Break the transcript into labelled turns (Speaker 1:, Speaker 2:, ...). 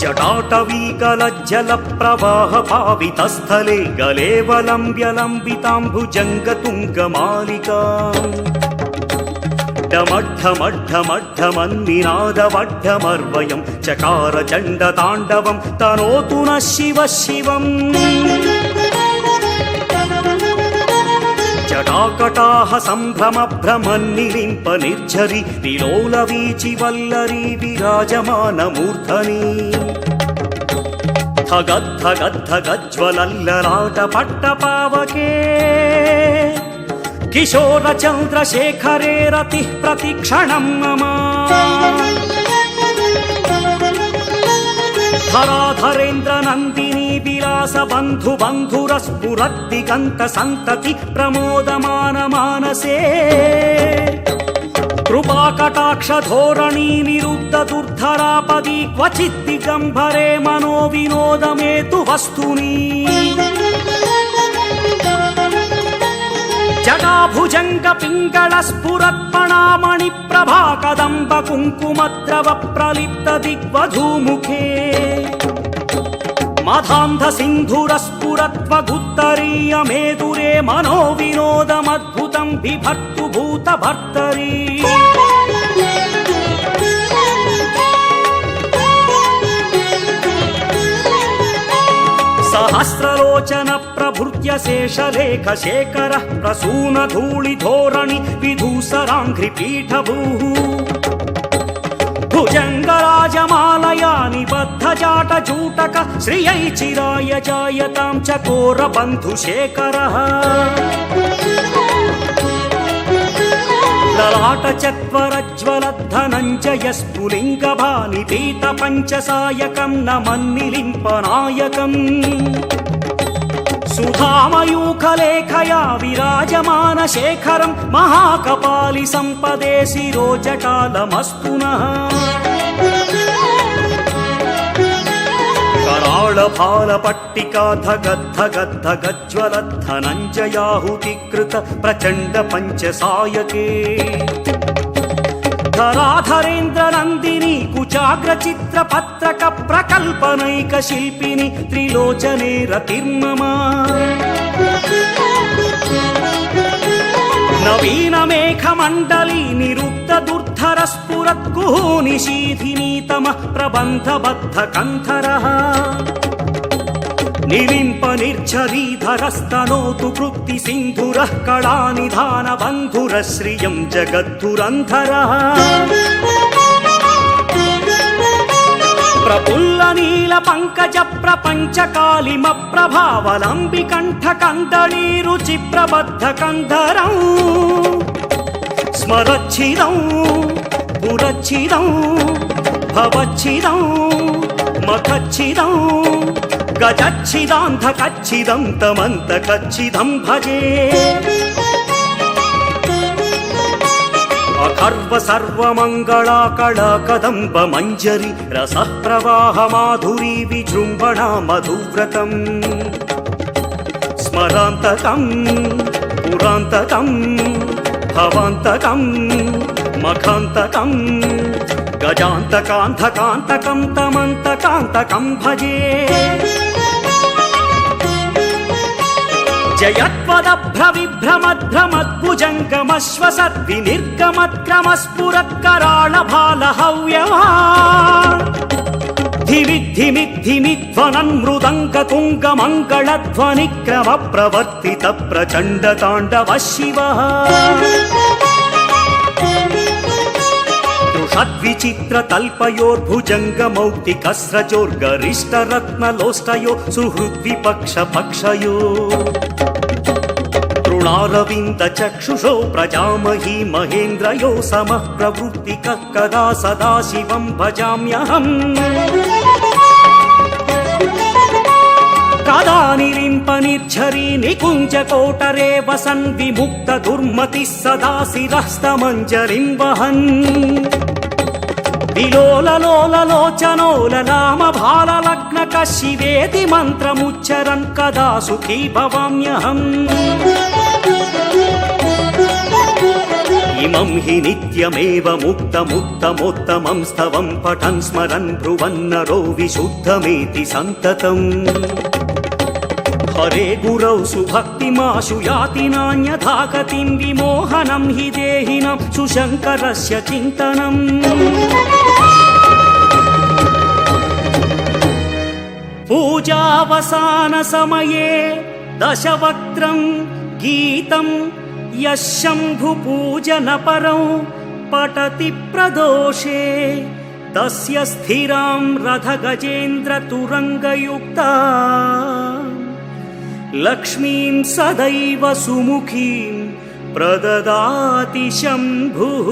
Speaker 1: जटाटवीकलज्जलप्रवाहपावितस्थले गलेवलम्ब्यलम्बिताम्बुजङ्गतुङ्गमालिका डमड्ढमड्ढमड्ढमन्निनादवड्ढमर्वयं चकार चण्डताण्डवं तनोतु नः शिवः शिवम् जटाकटाह सम्भ्रमभ्रमन्निलिम्प निर्झरि विलोलवीचि वल्लरी विराजमानमूर्धनि धगद्धगद्धगज्ज्वलल्ललाटपट्टपावके किशोरचन्द्रशेखरे रतिः प्रतिक्षणं मम धराधरेन्द्रनन्दिनी विलासबन्धुबन्धुरस्फुरद्दिगन्त सन्तति प्रमोदमान मानसे कृपाकटाक्षधोरणी निरुद्ध दुर्धरापदी क्वचित् दिगम्बरे मनोविनोदमेतु वस्तुनि जटाभुजङ्ग पिङ्गळ स्फुरत्पणामणि प्रभा कदम्ब कुङ्कुमद्रव प्रलिप्त दिग्वधूमुखे मधान्ध सिन्धुर स्फुरत्वगुत्तरीय मेदुरे मनोविनोदमद्भुतं बिभर्तु भूतभर्तरी सहस्रलोचन प्रभृत्य शेषलेख शेखर प्रसून धूलि धोरणि विधूसराङ्घ्रिपीठभूः भुजङ्गराजमालया निबद्धजाटजूटक श्रियै चिराय जायतां चकोरबन्धुशेखरः ललाटचत्वरज्वलद्धनञ्जय स्फुलिङ्गभानिपीतपञ्चसायकं नमन्निलिम्पनायकम् सुधामयूखलेखया विराजमानशेखरं महाकपालि सम्पदे शिरोजटालमस्तु नः कराळभालपट्टिका धगद्धगद्धगज्ज्वलद्धनञ्जयाहुतिकृत प्रचण्ड पञ्चसायके धराधरेन्द्रनन्दिनी कुचाग्रचित्रपत्रक प्रकल्पनैक शिल्पिनि त्रिलोचने रतिर्मम नवीन मेघमण्डली निरुद्ध दुर्धर स्फुरत्कुः निशीधिनीतमः प्रबन्धबद्ध कन्धरः निलिम्प निर्झरीधरस्तनोतु कृत्ति सिन्धुरः कलानिधान बन्धुरः श्रियं जगद्धुरन्धरः प्रफुल्ल नील पंकज प्रपंच कालिम प्रभावलंबि कंठ कंदली रुचि प्रबद्ध कंधरं स्मरच्छिदं पुरच्छिदं भवच्छिदं मखच्छिदं गजच्छिदान्धकच्छिदं तमन्तकच्छिदं भजे अखर्व सर्वमंगला कला कदम्ब मंजरी रसः प्रवाह माधुरी विजृंभणा मधुव्रतम् स्मरान्तकं पुरान्तकं भवान्तकं मखान्तकं गजान्तकान्धकान्तकं तमन्तकान्तकं भजे जयत्वदभ्रविभ्रमध्रमद्भुजङ्गमश्वसद्विनिर्गमत्क्रमस्फुरत्कराळभालहव्यवा धिमिद्धिमिद्धिमिध्वनन् मृदङ्गतुङ्गमङ्गलध्वनिक्रम प्रवर्तित प्रचण्डताण्डव शिवः तृषद्विचित्रतल्पयोर्भुजङ्गमौक्तिकस्रजोर्गरिष्ठरत्नलोष्टयो सुहृद्विपक्षपक्षयो तृणारविन्द चक्षुषो प्रजामही महेन्द्रयो समः प्रवृत्तिकः कदा सदा शिवं भजाम्यहम् कदा निलिम्प निर्झरी निकुञ्जकोटरे वसन् विमुक्त दुर्मतिः सदा शिरस्तमञ्जलिं वहन् विलोललोललोचनो ललाम भाललग्नक शिवेति मन्त्रमुच्चरन् कदा सुखी भवाम्यहम् इमं हि नित्यमेव मुक्तमुत्तमोत्तमं स्तवं पठन् स्मरन् ब्रुवन्नरो विशुद्धमेति सन्ततम् हरे गुरौ सुभक्तिमाशु याति नान्यथा गतिं विमोहनं हि देहिनं सुशङ्करस्य चिन्तनम् पूजावसानसमये दशवक्त्रं गीतं यः शम्भुपूजनपरं पठति प्रदोषे तस्य स्थिरां रथगजेन्द्रतुरङ्गयुक्ता लक्ष्मीं सदैव सुमुखीं प्रददाति शम्भुः।